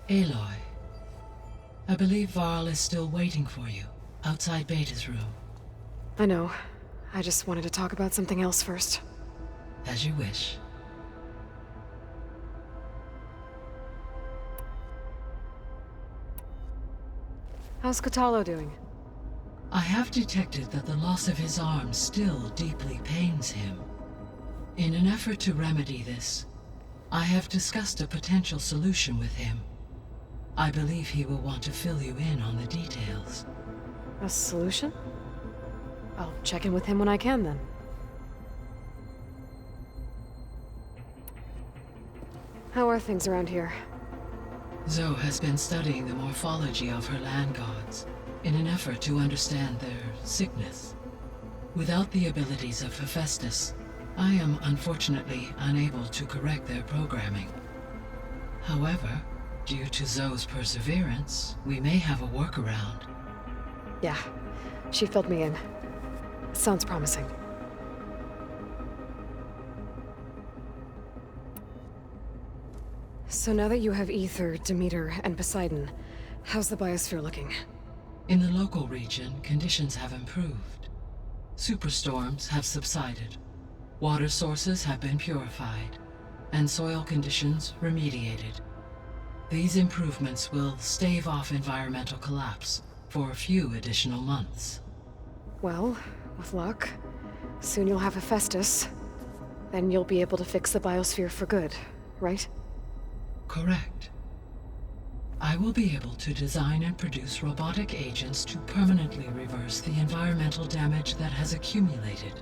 Aloy, I believe Varl is still waiting for you, outside Beta's room. I know. I just wanted to talk about something else first. As you wish. How's Kotallo doing? I have detected that the loss of his arm still deeply pains him. In an effort to remedy this, I have discussed a potential solution with him. I believe he will want to fill you in on the details. A solution? I'll check in with him when I can, then. How are things around here? Zoe has been studying the morphology of her land gods in an effort to understand their sickness. Without the abilities of Hephaestus, I am unfortunately unable to correct their programming. However, due to Zoe's perseverance, we may have a workaround. Yeah, she filled me in. Sounds promising. So now that you have Aether, Demeter, and Poseidon, how's the biosphere looking? In the local region, conditions have improved. Superstorms have subsided. Water sources have been purified, and soil conditions remediated. These improvements will stave off environmental collapse for a few additional months. Well, with luck, soon you'll have Hephaestus. Then you'll be able to fix the biosphere for good, right? Correct. I will be able to design and produce robotic agents to permanently reverse the environmental damage that has accumulated.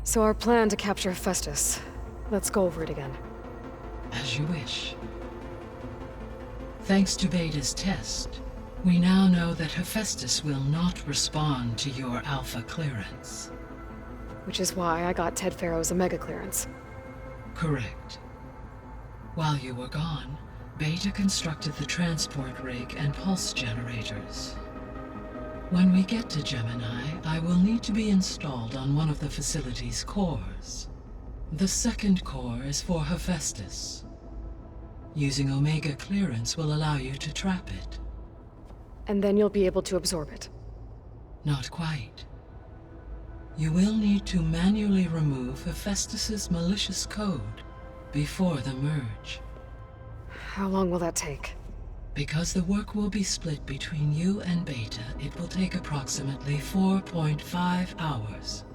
So our plan to capture Hephaestus. Let's go over it again. As you wish. Thanks to Beta's test, we now know that Hephaestus will not respond to your Alpha clearance. Which is why I got Ted Pharaoh's Omega clearance. Correct. While you were gone, Beta constructed the transport rig and pulse generators. When we get to Gemini, I will need to be installed on one of the facility's cores. The second core is for Hephaestus. Using Omega clearance will allow you to trap it. And then you'll be able to absorb it. Not quite. You will need to manually remove Hephaestus's malicious code before the merge. How long will that take? Because the work will be split between you and Beta, it will take approximately 4.5 hours.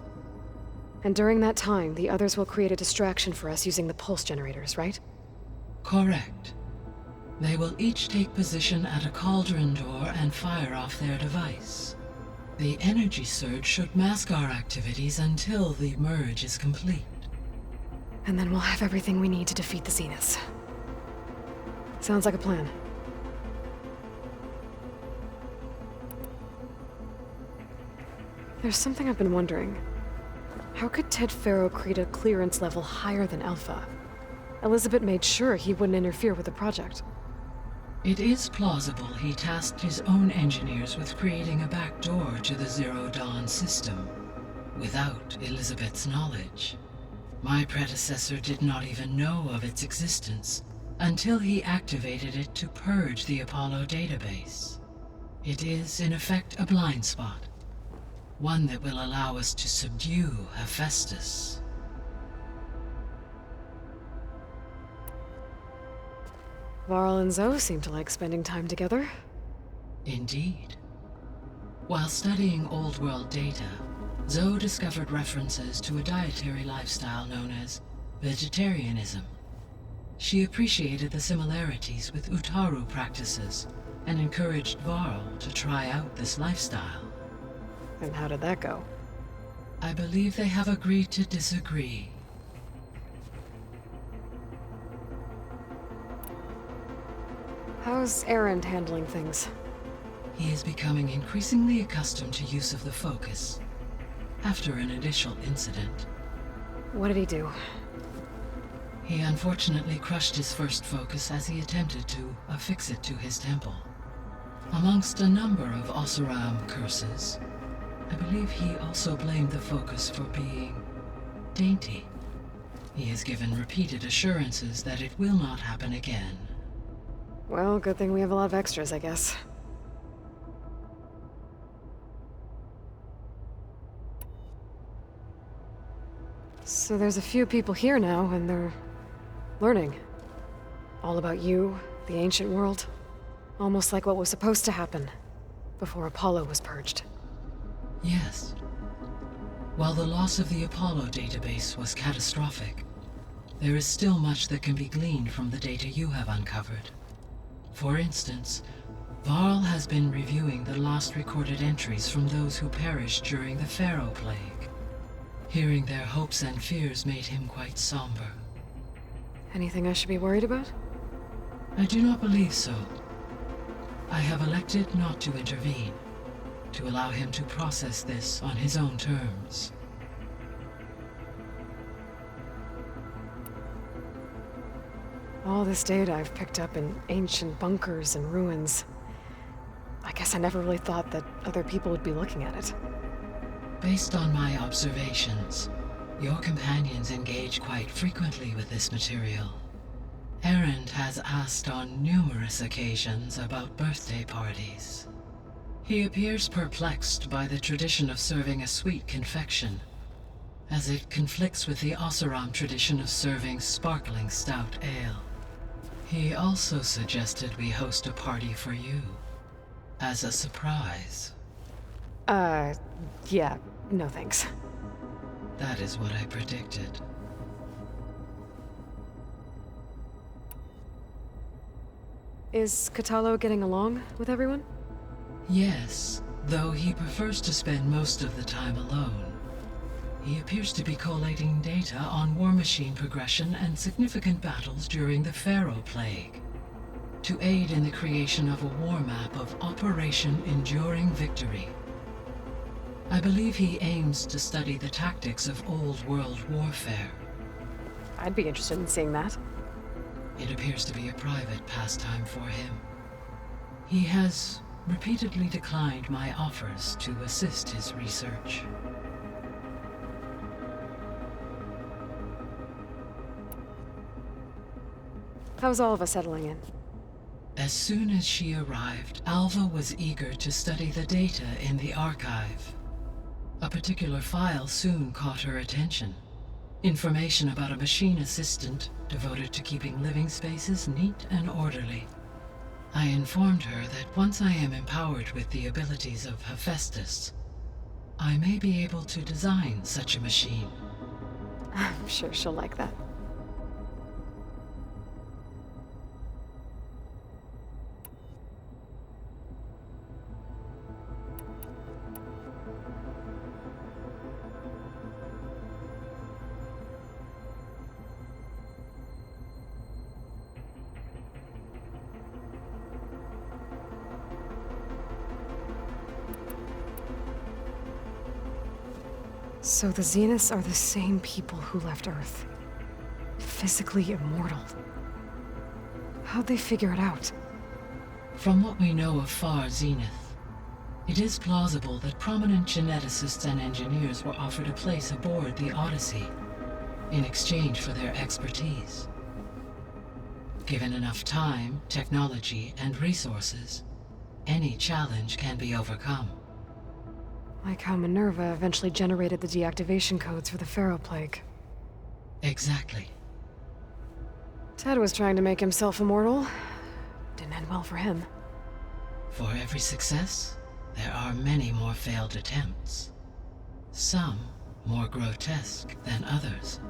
And during that time, the others will create a distraction for us using the pulse generators, right? Correct. They will each take position at a cauldron door and fire off their device. The energy surge should mask our activities until the merge is complete. And then we'll have everything we need to defeat the Zeniths. Sounds like a plan. There's something I've been wondering. How could Ted Pharaoh create a clearance level higher than Alpha? Elizabeth made sure he wouldn't interfere with the project. It is plausible he tasked his own engineers with creating a back door to the Zero Dawn system, without Elizabeth's knowledge. My predecessor did not even know of its existence until he activated it to purge the Apollo database. It is, in effect, a blind spot, one that will allow us to subdue Hephaestus. Varl and Zoe seem to like spending time together. Indeed. While studying Old World data, Zoe discovered references to a dietary lifestyle known as vegetarianism. She appreciated the similarities with Utaru practices and encouraged Varl to try out this lifestyle. And how did that go? I believe they have agreed to disagree. How's Erend handling things? He is becoming increasingly accustomed to use of the focus, after an initial incident. What did he do? He unfortunately crushed his first focus as he attempted to affix it to his temple. Amongst a number of Oseram curses, I believe he also blamed the focus for being dainty. He has given repeated assurances that it will not happen again. Well, good thing we have a lot of extras, I guess. So there's a few people here now, and they're learning. All about you, the ancient world. Almost like what was supposed to happen before Apollo was purged. Yes. While the loss of the Apollo database was catastrophic, there is still much that can be gleaned from the data you have uncovered. For instance, Varl has been reviewing the last recorded entries from those who perished during the Pharaoh Plague. Hearing their hopes and fears made him quite somber. Anything I should be worried about? I do not believe so. I have elected not to intervene, to allow him to process this on his own terms. All this data I've picked up in ancient bunkers and ruins. I guess I never really thought that other people would be looking at it. Based on my observations, your companions engage quite frequently with this material. Erend has asked on numerous occasions about birthday parties. He appears perplexed by the tradition of serving a sweet confection, as it conflicts with the Oseram tradition of serving sparkling stout ale. He also suggested we host a party for you, as a surprise. Yeah, no thanks. That is what I predicted. Is Kotallo getting along with everyone? Yes, though he prefers to spend most of the time alone. He appears to be collating data on war machine progression and significant battles during the Pharaoh Plague, to aid in the creation of a war map of Operation Enduring Victory. I believe he aims to study the tactics of Old World warfare. I'd be interested in seeing that. It appears to be a private pastime for him. He has repeatedly declined my offers to assist his research. How's all of us settling in? As soon as she arrived, Alva was eager to study the data in the archive. A particular file soon caught her attention. Information about a machine assistant devoted to keeping living spaces neat and orderly. I informed her that once I am empowered with the abilities of Hephaestus, I may be able to design such a machine. I'm sure she'll like that. So the Zeniths are the same people who left Earth. Physically immortal. How'd they figure it out? From what we know of Far Zenith, it is plausible that prominent geneticists and engineers were offered a place aboard the Odyssey in exchange for their expertise. Given enough time, technology, and resources, any challenge can be overcome. Like how Minerva eventually generated the deactivation codes for the Pharaoh Plague. Exactly. Ted was trying to make himself immortal. Didn't end well for him. For every success, there are many more failed attempts. Some more grotesque than others.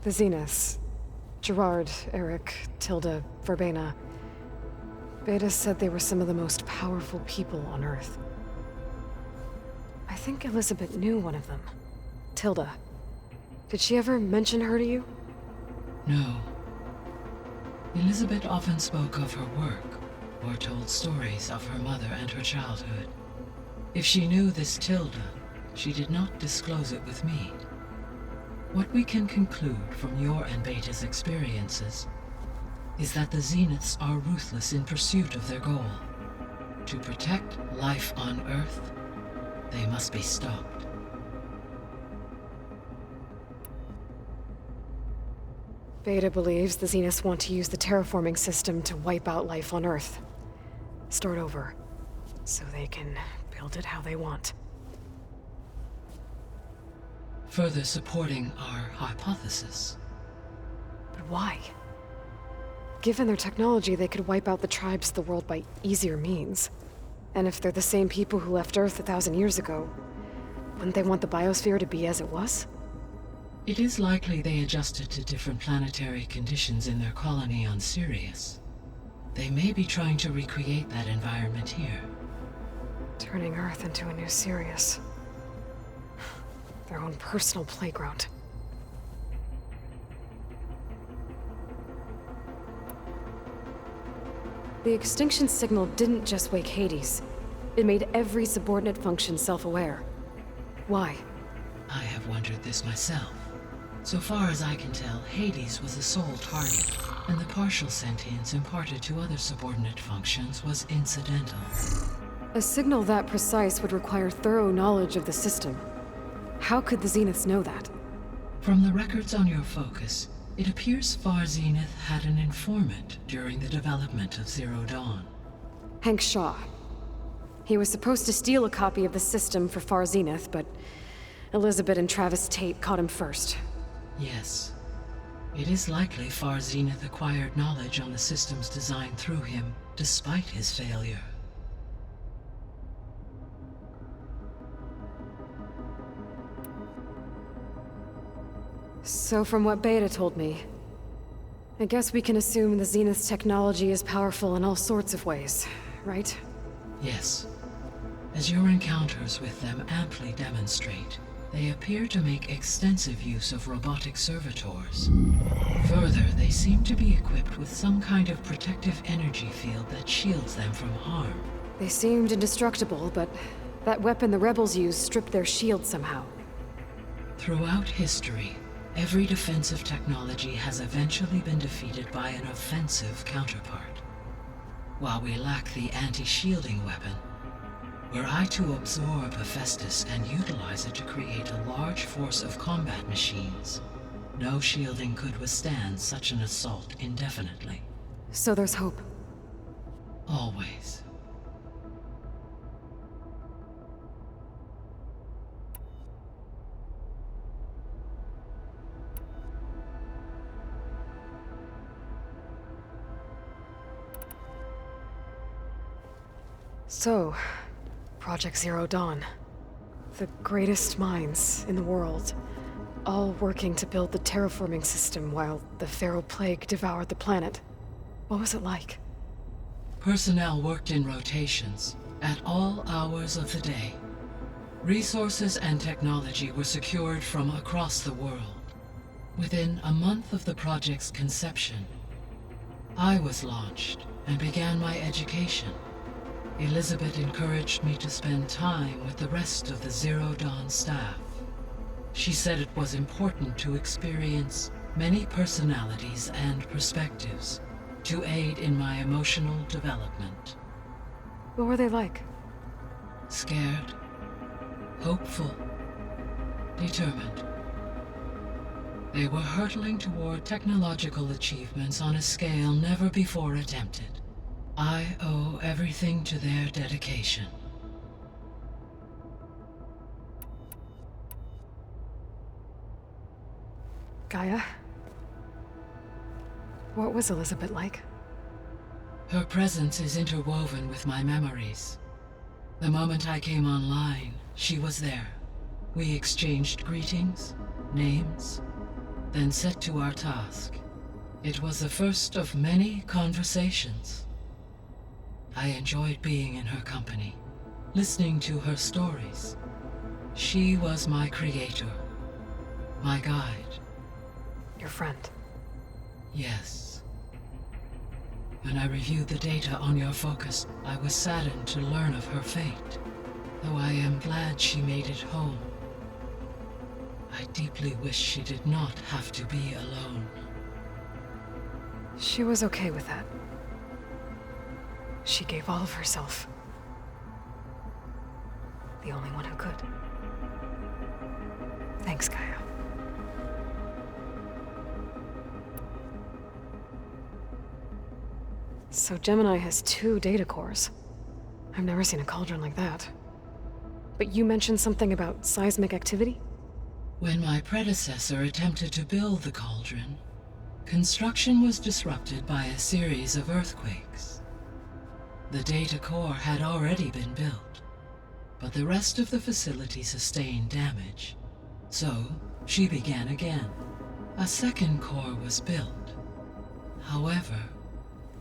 The Zeniths. Gerard, Eric, Tilda, Verbena. Beta said they were some of the most powerful people on Earth. I think Elizabeth knew one of them. Tilda. Did she ever mention her to you? No. Elizabeth often spoke of her work, or told stories of her mother and her childhood. If she knew this Tilda, she did not disclose it with me. What we can conclude from your and Beta's experiences is that the Zeniths are ruthless in pursuit of their goal, to protect life on Earth, They must be stopped. Beta believes the Zeniths want to use the terraforming system to wipe out life on Earth. Start over, so they can build it how they want. Further supporting our hypothesis. But why? Given their technology, they could wipe out the tribes of the world by easier means. And if they're the same people who left Earth 1,000 years ago, wouldn't they want the biosphere to be as it was? It is likely they adjusted to different planetary conditions in their colony on Sirius. They may be trying to recreate that environment here. Turning Earth into a new Sirius. Their own personal playground. The extinction signal didn't just wake Hades. It made every subordinate function self-aware. Why? I have wondered this myself. So far as I can tell, Hades was the sole target, and the partial sentience imparted to other subordinate functions was incidental. A signal that precise would require thorough knowledge of the system. How could the Zeniths know that? From the records on your focus, it appears Far Zenith had an informant during the development of Zero Dawn. Hank Shaw. He was supposed to steal a copy of the system for Far Zenith, but Elizabeth and Travis Tate caught him first. Yes. It is likely Far Zenith acquired knowledge on the system's design through him, despite his failure. So from what Beta told me, I guess we can assume the Zenith's technology is powerful in all sorts of ways, right? Yes. As your encounters with them amply demonstrate, they appear to make extensive use of robotic servitors. Further, they seem to be equipped with some kind of protective energy field that shields them from harm. They seemed indestructible, but that weapon the rebels used stripped their shield somehow. Throughout history, every defensive technology has eventually been defeated by an offensive counterpart. While we lack the anti-shielding weapon, were I to absorb Hephaestus and utilize it to create a large force of combat machines, no shielding could withstand such an assault indefinitely. So there's hope. Always. So, Project Zero Dawn. The greatest minds in the world, all working to build the terraforming system while the Pharaoh Plague devoured the planet. What was it like? Personnel worked in rotations, at all hours of the day. Resources and technology were secured from across the world. Within a month of the project's conception, I was launched and began my education. Elizabeth encouraged me to spend time with the rest of the Zero Dawn staff. She said it was important to experience many personalities and perspectives to aid in my emotional development. What were they like? Scared, hopeful, determined. They were hurtling toward technological achievements on a scale never before attempted. I owe everything to their dedication. Gaia? What was Elizabeth like? Her presence is interwoven with my memories. The moment I came online, she was there. We exchanged greetings, names, then set to our task. It was the first of many conversations. I enjoyed being in her company, listening to her stories. She was my creator, my guide. Your friend. Yes. When I reviewed the data on your focus, I was saddened to learn of her fate, though I am glad she made it home. I deeply wish she did not have to be alone. She was okay with that. She gave all of herself. The only one who could. Thanks, Gaia. So Gemini has 2 data cores. I've never seen a cauldron like that. But you mentioned something about seismic activity? When my predecessor attempted to build the cauldron, construction was disrupted by a series of earthquakes. The data core had already been built, but the rest of the facility sustained damage. So, she began again. A second core was built. However,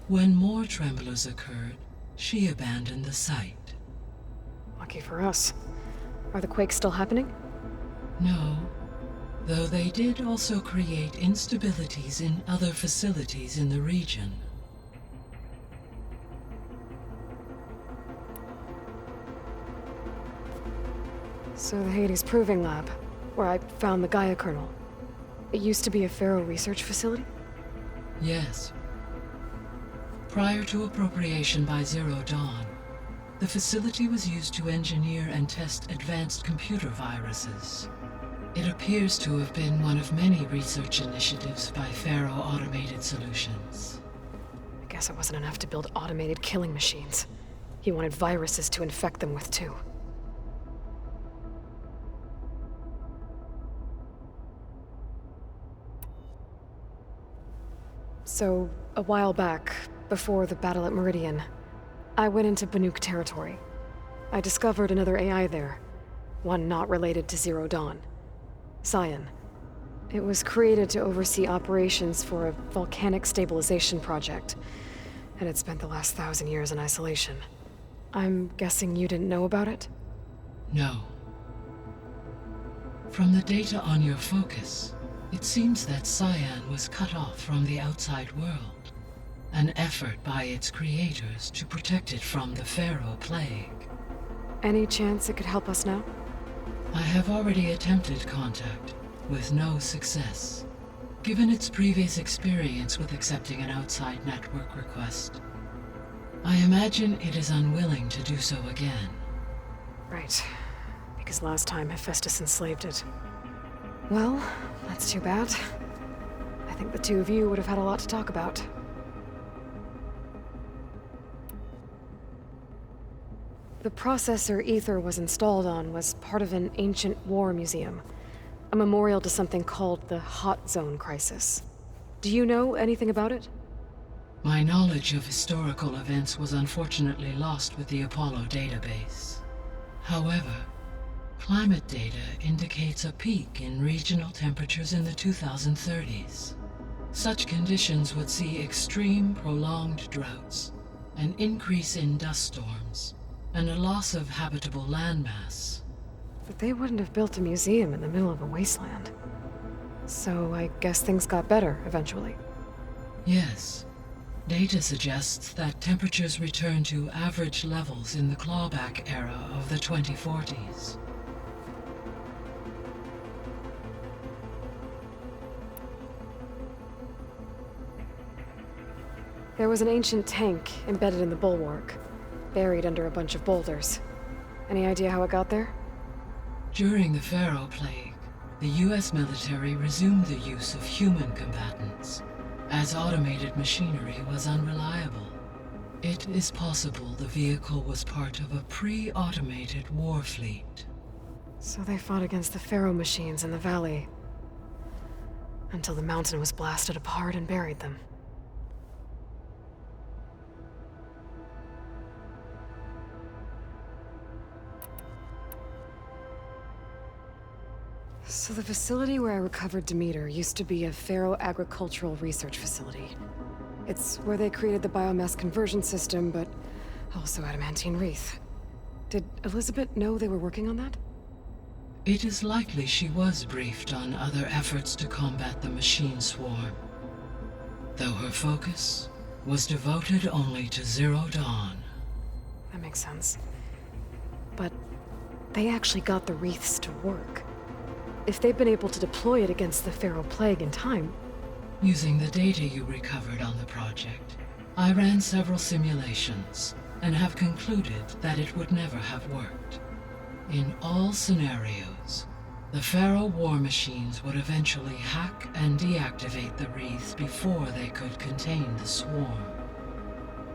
when more tremblers occurred, she abandoned the site. Lucky for us. Are the quakes still happening? No, though they did also create instabilities in other facilities in the region. So the Hades Proving Lab, where I found the Gaia kernel. It used to be a Pharaoh research facility? Yes. Prior to appropriation by Zero Dawn, the facility was used to engineer and test advanced computer viruses. It appears to have been one of many research initiatives by Pharaoh Automated Solutions. I guess it wasn't enough to build automated killing machines. He wanted viruses to infect them with too. So, a while back, before the battle at Meridian, I went into Banuk territory. I discovered another AI there, one not related to Zero Dawn. Cyan. It was created to oversee operations for a volcanic stabilization project, and it spent the last 1,000 years in isolation. I'm guessing you didn't know about it? No. From the data on your focus, it seems that Cyan was cut off from the outside world, an effort by its creators to protect it from the Pharaoh Plague. Any chance it could help us now? I have already attempted contact, with no success. Given its previous experience with accepting an outside network request, I imagine it is unwilling to do so again. Right. Because last time Hephaestus enslaved it. Well, that's too bad. I think the two of you would have had a lot to talk about. The processor Ether was installed on was part of an ancient war museum, a memorial to something called the Hot Zone Crisis. Do you know anything about it? My knowledge of historical events was unfortunately lost with the Apollo database. However, climate data indicates a peak in regional temperatures in the 2030s. Such conditions would see extreme, prolonged droughts, an increase in dust storms, and a loss of habitable landmass. But they wouldn't have built a museum in the middle of a wasteland. So I guess things got better eventually. Yes. Data suggests that temperatures returned to average levels in the clawback era of the 2040s. There was an ancient tank embedded in the bulwark, buried under a bunch of boulders. Any idea how it got there? During the Pharaoh Plague, the US military resumed the use of human combatants, as automated machinery was unreliable. It is possible the vehicle was part of a pre-automated war fleet. So they fought against the Pharaoh machines in the valley, until the mountain was blasted apart and buried them. So the facility where I recovered Demeter used to be a Pharaoh agricultural research facility. It's where they created the biomass conversion system, but also adamantine wreath. Did Elizabeth know they were working on that? It is likely she was briefed on other efforts to combat the machine swarm, though her focus was devoted only to Zero Dawn. That makes sense. But they actually got the wreaths to work. If they've been able to deploy it against the Pharaoh Plague in time... Using the data you recovered on the project, I ran several simulations and have concluded that it would never have worked. In all scenarios, the Pharaoh war machines would eventually hack and deactivate the wreaths before they could contain the swarm.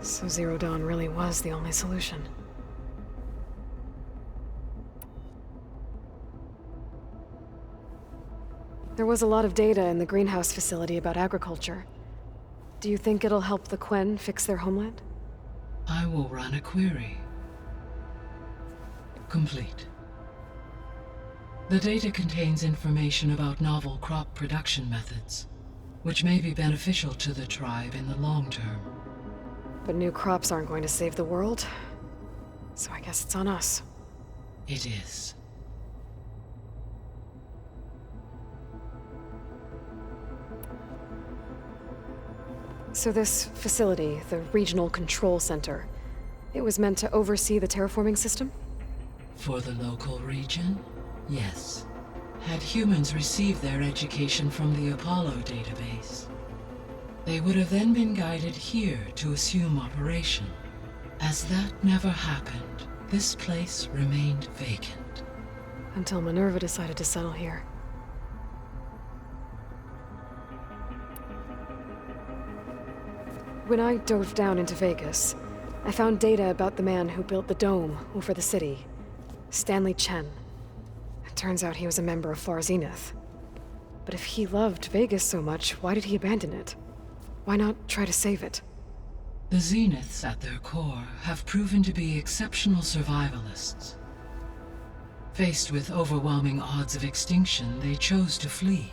So Zero Dawn really was the only solution. There was a lot of data in the greenhouse facility about agriculture. Do you think it'll help the Quen fix their homeland? I will run a query. Complete. The data contains information about novel crop production methods, which may be beneficial to the tribe in the long term. But new crops aren't going to save the world, so I guess it's on us. It is. So this facility, the Regional Control Center, it was meant to oversee the terraforming system? For the local region, yes. Had humans received their education from the Apollo database, they would have then been guided here to assume operation. As that never happened, this place remained vacant. Until Minerva decided to settle here. When I dove down into Vegas, I found data about the man who built the dome over the city, Stanley Chen. It turns out he was a member of Far Zenith. But if he loved Vegas so much, why did he abandon it? Why not try to save it? The Zeniths, at their core, have proven to be exceptional survivalists. Faced with overwhelming odds of extinction, they chose to flee.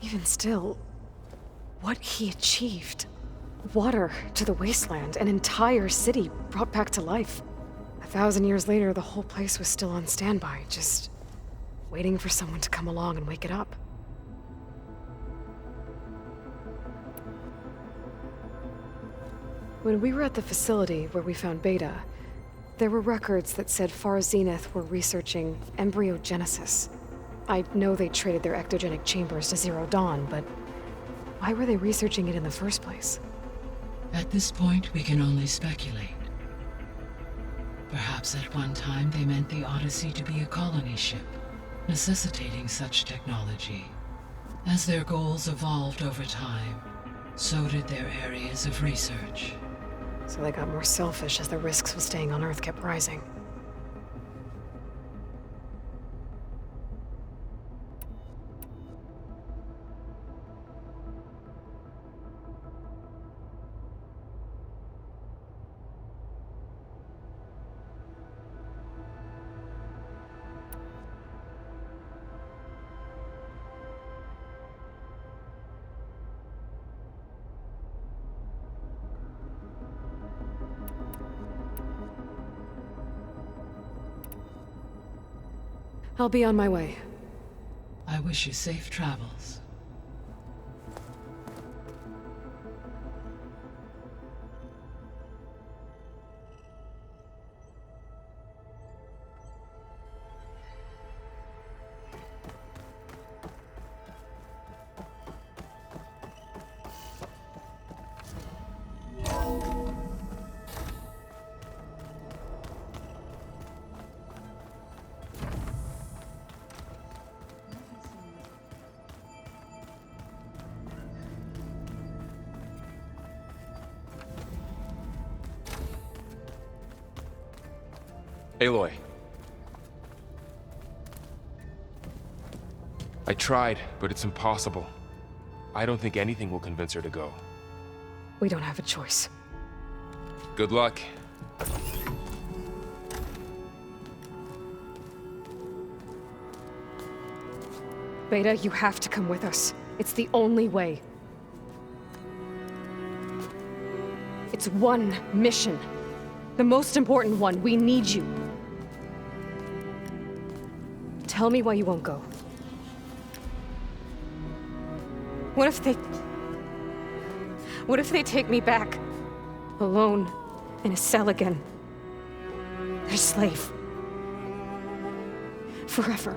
Even still, what he achieved. Water to the wasteland, an entire city brought back to life. 1,000 years later, the whole place was still on standby, just waiting for someone to come along and wake it up. When we were at the facility where we found Beta, there were records that said Far Zenith were researching embryogenesis. I know they traded their ectogenic chambers to Zero Dawn, but why were they researching it in the first place? At this point, we can only speculate. Perhaps at one time they meant the Odyssey to be a colony ship, necessitating such technology. As their goals evolved over time, so did their areas of research. So they got more selfish as the risks of staying on Earth kept rising. I'll be on my way. I wish you safe travels. Aloy. I tried, but it's impossible. I don't think anything will convince her to go. We don't have a choice. Good luck. Beta, you have to come with us. It's the only way. It's one mission. The most important one. We need you. Tell me why you won't go. What if they take me back? Alone, in a cell again. Their slave. Forever.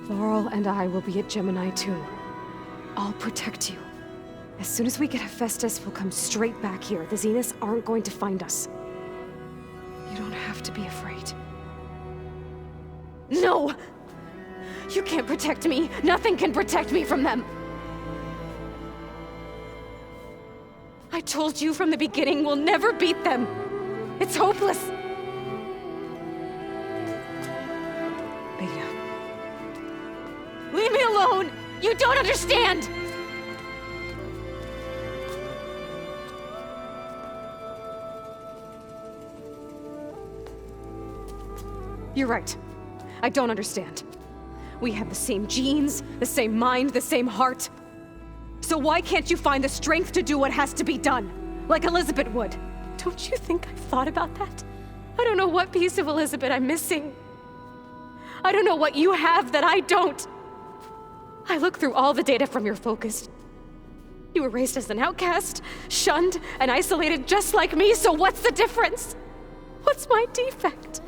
Laurel and I will be at Gemini too. I'll protect you. As soon as we get Hephaestus, we'll come straight back here. The Zeniths aren't going to find us. You don't have to be afraid. No! You can't protect me. Nothing can protect me from them. I told you from the beginning, we'll never beat them. It's hopeless. Beta. Leave me alone! You don't understand! You're right. I don't understand. We have the same genes, the same mind, the same heart. So why can't you find the strength to do what has to be done? Like Elizabeth would. Don't you think I've thought about that? I don't know what piece of Elizabeth I'm missing. I don't know what you have that I don't. I look through all the data from your focus. You were raised as an outcast, shunned, and isolated just like me, so what's the difference? What's my defect?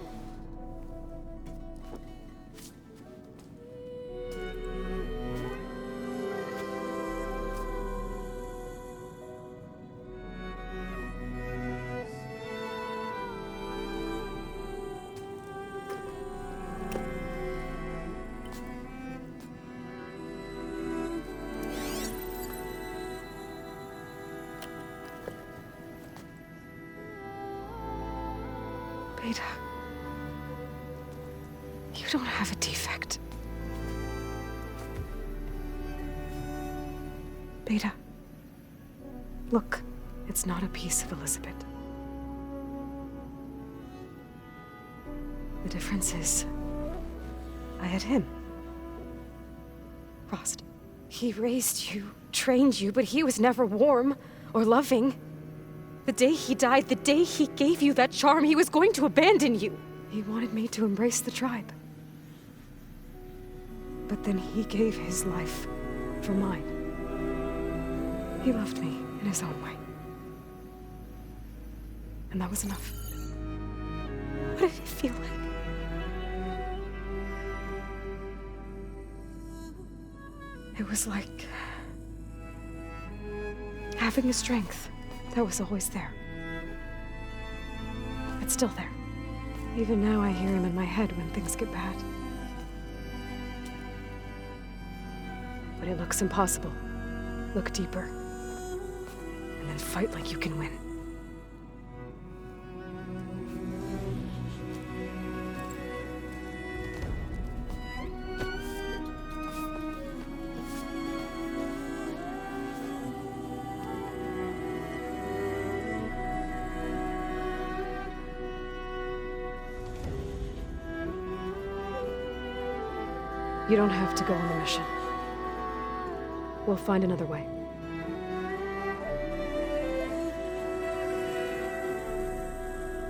Beta, you don't have a defect. Beta, look, it's not a piece of Elizabeth. The difference is, I had him. Frost. He raised you, trained you, but he was never warm or loving. The day he died, the day he gave you that charm, he was going to abandon you. He wanted me to embrace the tribe. But then he gave his life for mine. He loved me in his own way. And that was enough. What did it feel like? It was like having a strength that was always there. It's still there. Even now I hear him in my head when things get bad. But it looks impossible. Look deeper. And then fight like you can win. You don't have to go on the mission. We'll find another way.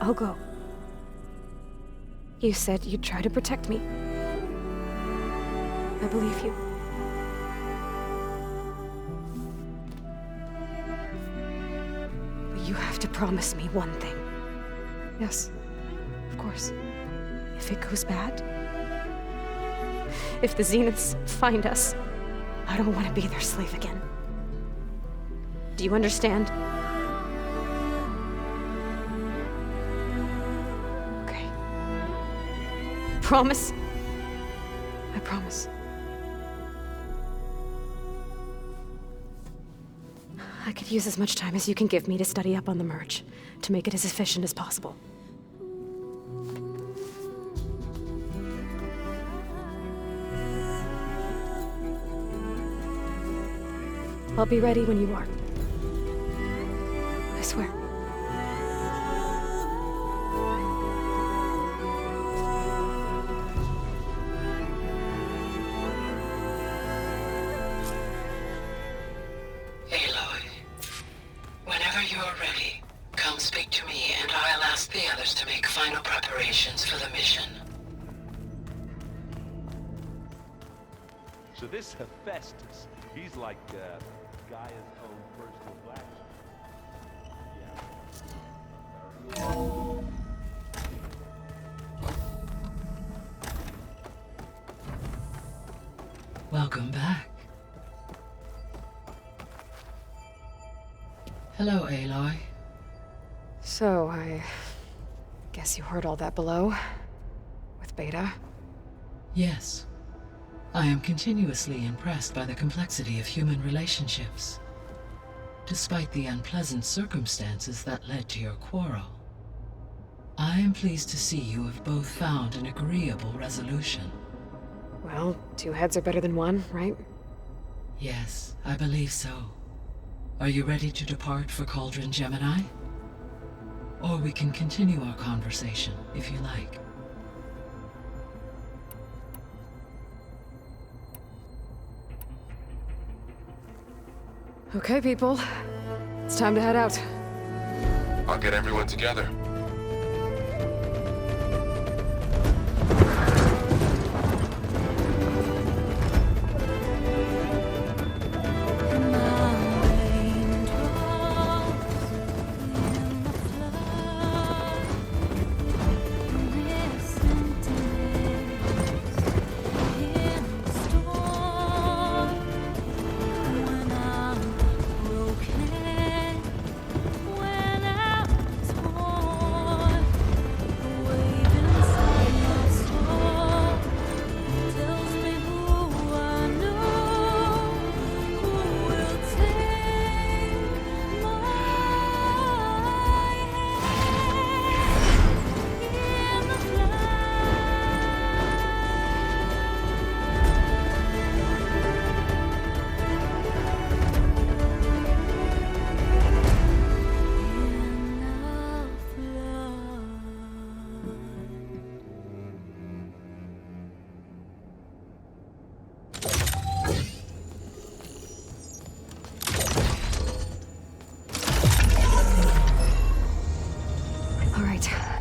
I'll go. You said you'd try to protect me. I believe you. But you have to promise me one thing. Yes, of course. If it goes bad, if the Zeniths find us, I don't want to be their slave again. Do you understand? Okay. Promise? I promise. I could use as much time as you can give me to study up on the merge, to make it as efficient as possible. I'll be ready when you are. I swear. Aloy, whenever you're ready, come speak to me and I'll ask the others to make final preparations for the mission. So this Hephaestus, he's like Gaia's own personal black. Welcome back. Hello, Aloy. So, I guess you heard all that below? With Beta? Yes. I am continuously impressed by the complexity of human relationships. Despite the unpleasant circumstances that led to your quarrel, I am pleased to see you have both found an agreeable resolution. Well, two heads are better than one, right? Yes, I believe so. Are you ready to depart for Cauldron Gemini? Or we can continue our conversation, if you like. Okay, people. It's time to head out. I'll get everyone together.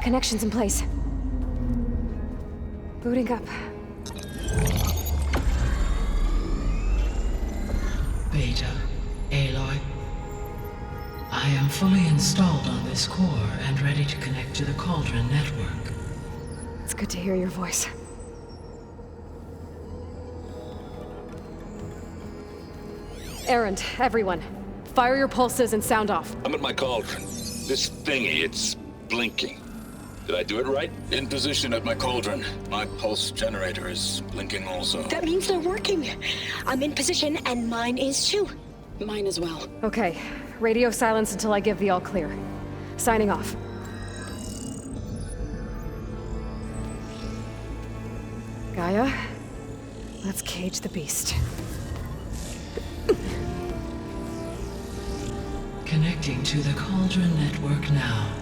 Connections in place. Booting up. Beta, Aloy. I am fully installed on this core and ready to connect to the Cauldron network. It's good to hear your voice. Erend, everyone. Fire your pulses and sound off. I'm at my cauldron. This thingy, it's blinking. Did I do it right? In position at my cauldron. My pulse generator is blinking also. That means they're working. I'm in position, and mine is too. Mine as well. Okay. Radio silence until I give the all clear. Signing off. Gaia, let's cage the beast. Connecting to the Cauldron network now.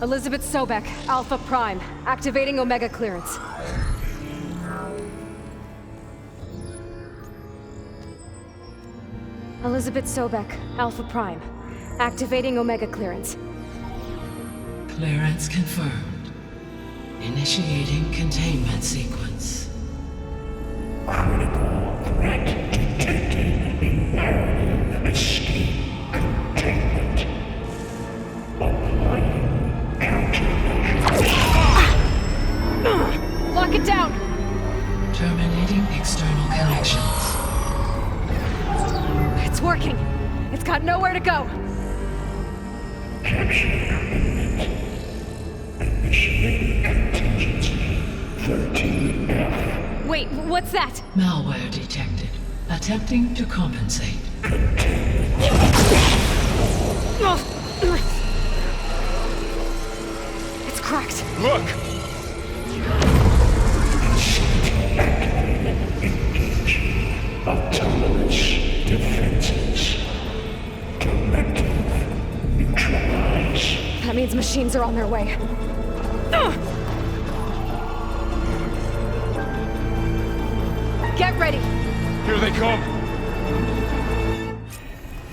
Elizabeth Sobek, Alpha Prime, activating Omega clearance. Elizabeth Sobek, Alpha Prime, activating Omega clearance. Clearance confirmed. Initiating containment sequence. Critical threat detected. Imperative escape containment. Applying countermeasures. Lock it down! Terminating external connections. It's working. It's got nowhere to go. Capture imminent. Initiating contingency 13F. Wait, what's that? Malware detected. Attempting to compensate. It's cracked. Look! Engage. Autonomous defenses. Directive. Neutralize. That means machines are on their way. Get ready! Here they come!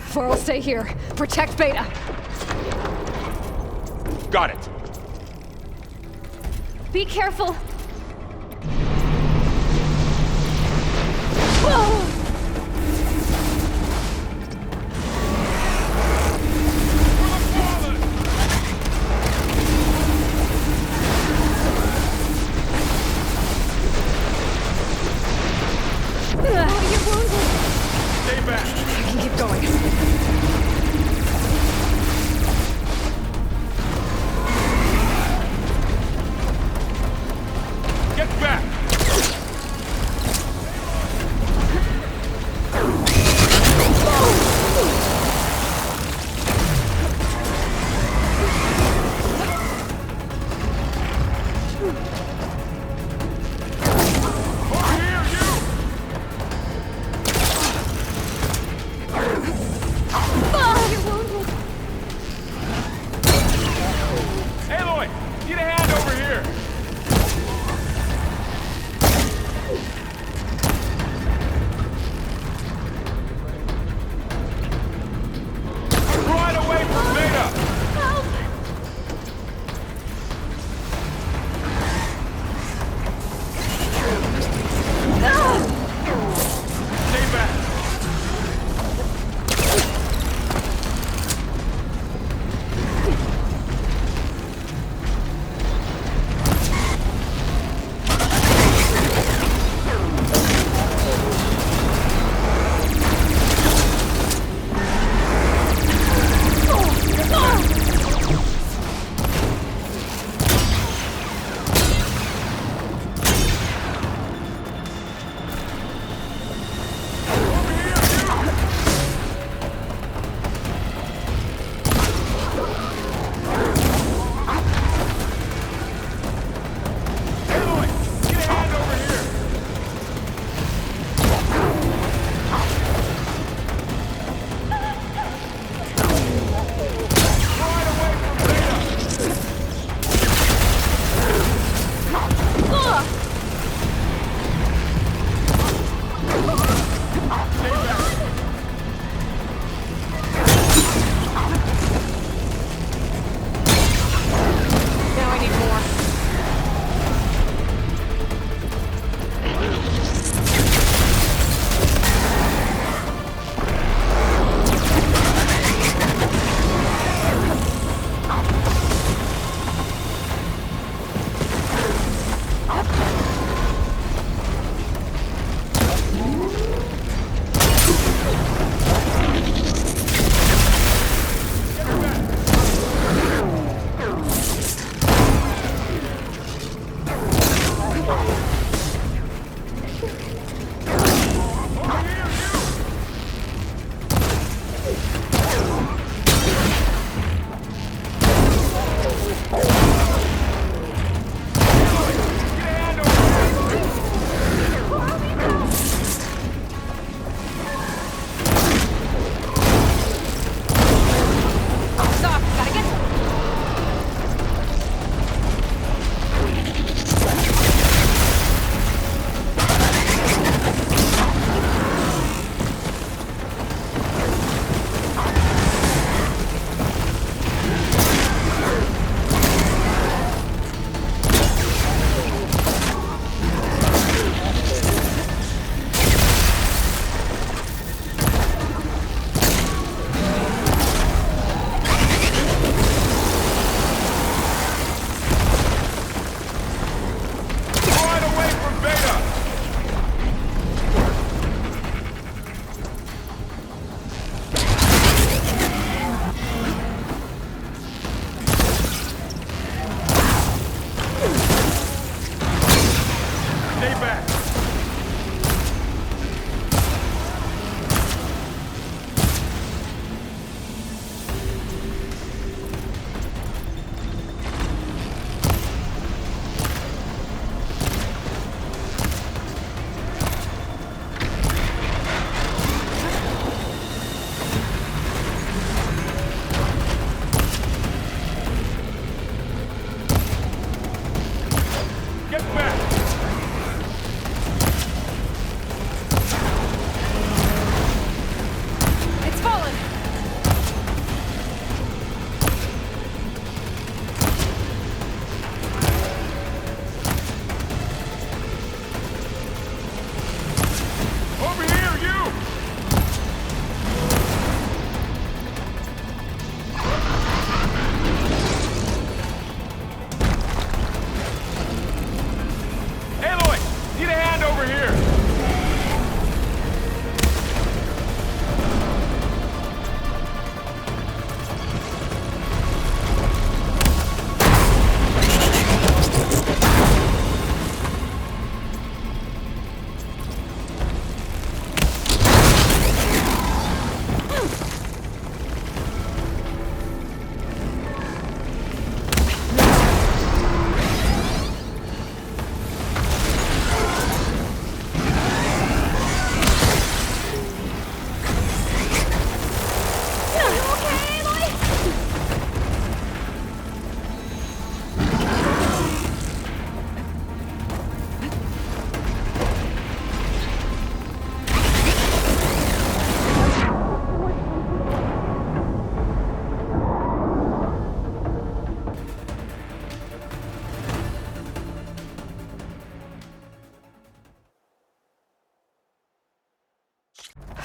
Four will stay here. Protect Beta. Got it! Be careful! Whoa! Stay back! I can keep going.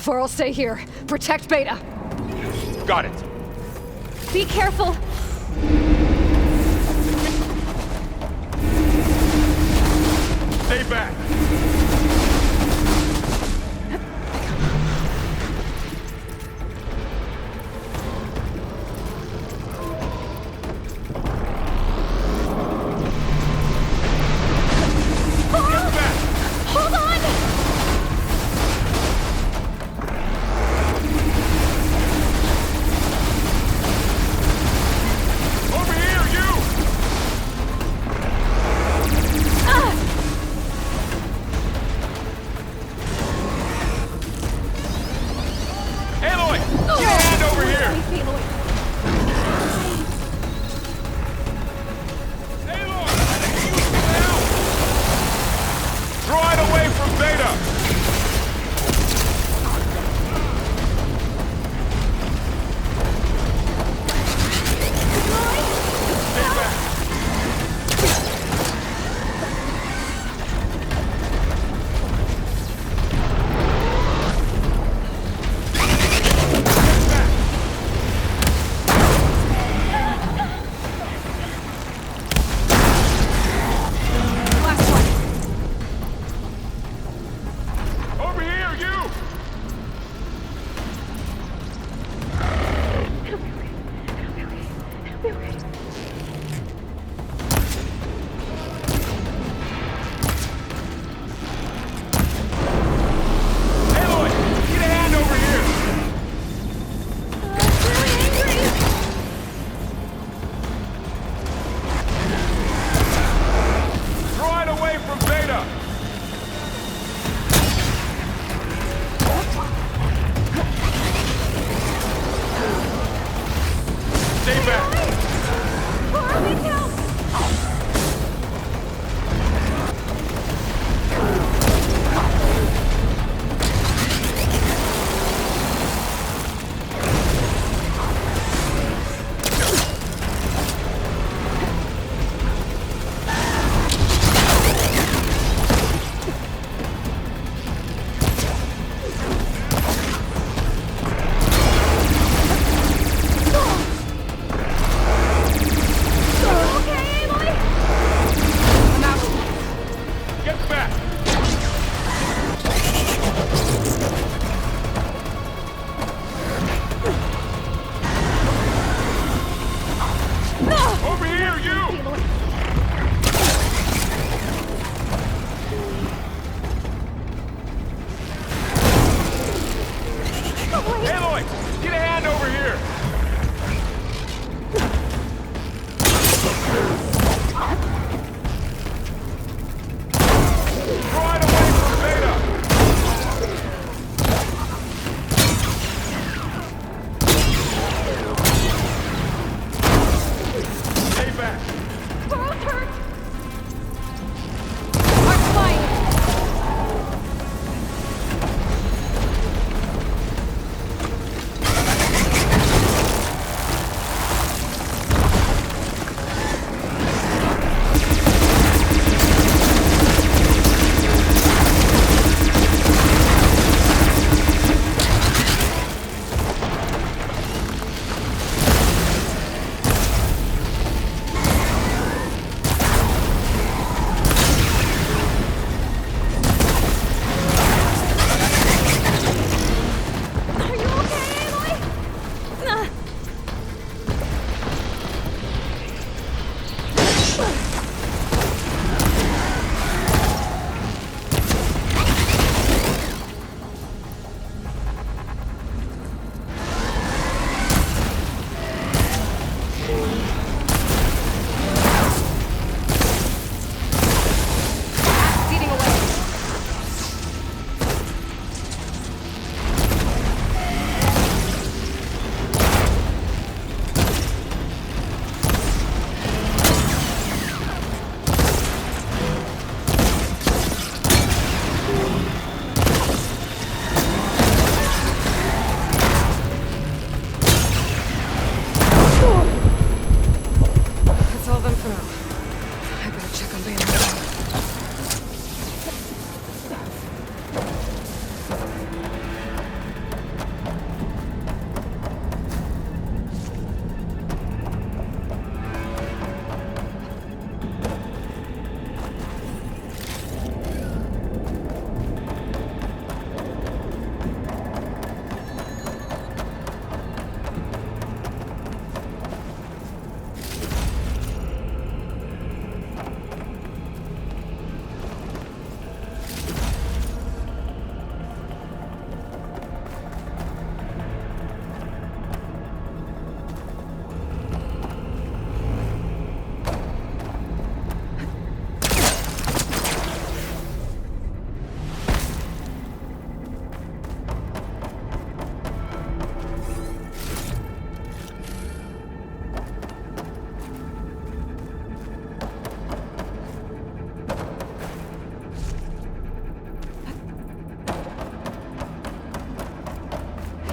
Varl, stay here. Protect Beta. Got it. Be careful. Stay back. Hold on! Over here, you!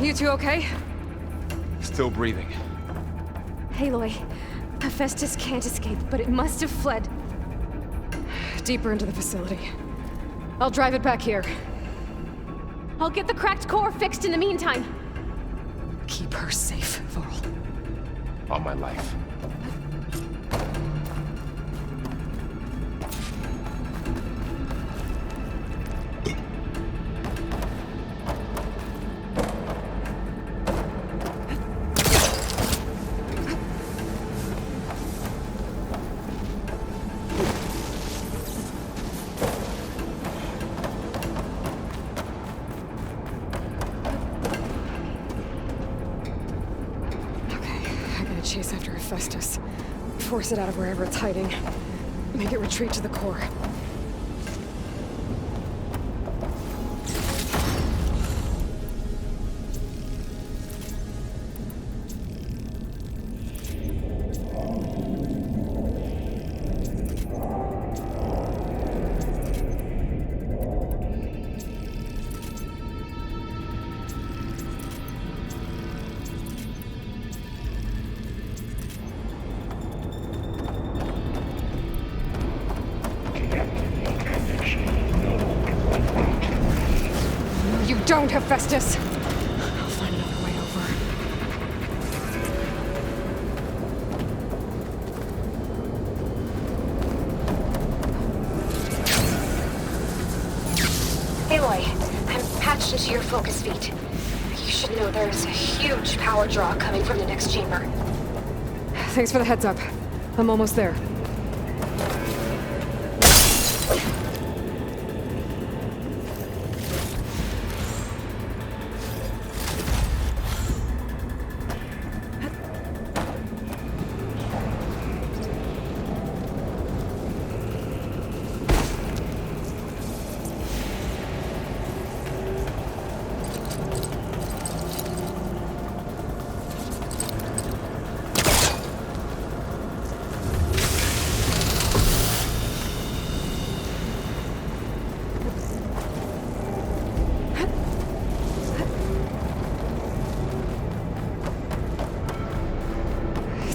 You two okay? Still breathing. Aloy, Hephaestus can't escape, but it must have fled. Deeper into the facility. I'll drive it back here. I'll get the cracked core fixed in the meantime. Keep her safe, Varl. On my life. Chase after Hephaestus. Force it out of wherever it's hiding. Make it retreat to the core. You don't, Hephaestus! I'll find another way over. Aloy, I'm patched into your focus feed. You should know there's a huge power draw coming from the next chamber. Thanks for the heads up. I'm almost there.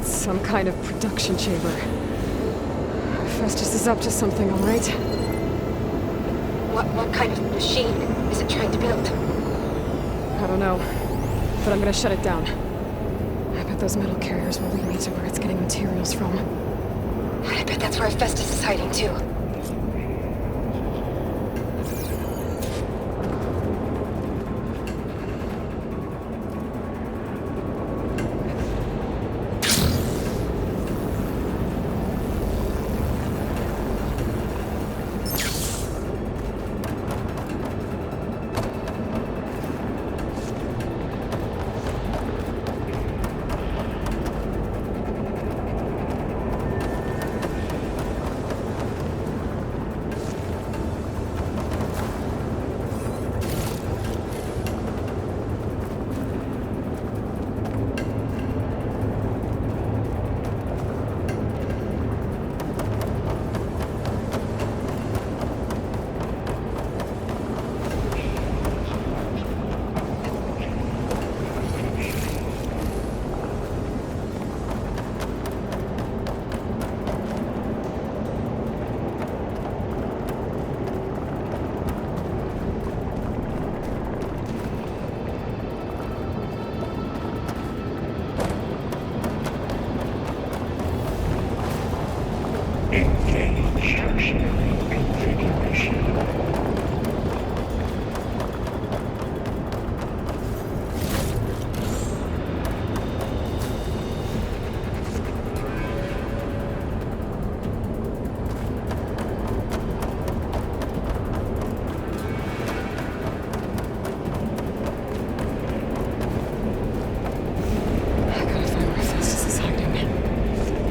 Some kind of production chamber. Hephaestus is up to something, all right? What kind of machine is it trying to build? I don't know, but I'm gonna shut it down. I bet those metal carriers will lead me to where it's getting materials from. I bet that's where Hephaestus is hiding, too.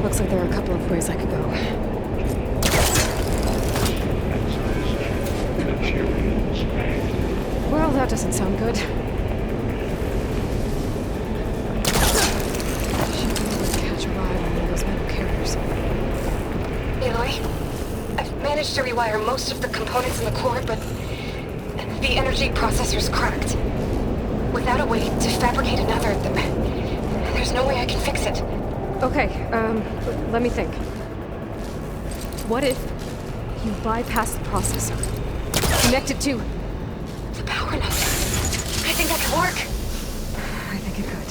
Looks like there are a couple of ways I could go. Well, that doesn't sound good. Should be able to catch a ride on one of those metal carriers. Aloy, I've managed to rewire most of the components in the core, but the energy processor's cracked. Without a way to fabricate another, there's no way I can fix it. Okay, let me think. What if you bypass the processor? Connect it to... The power node. I think that could work. I think it could.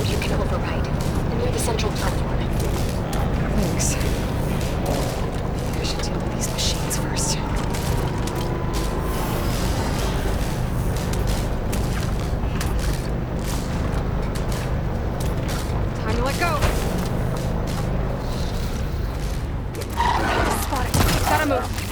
You can override. Near the central platform. Thanks. I should deal with these machines first. Time to let go! Spot it. Gotta move.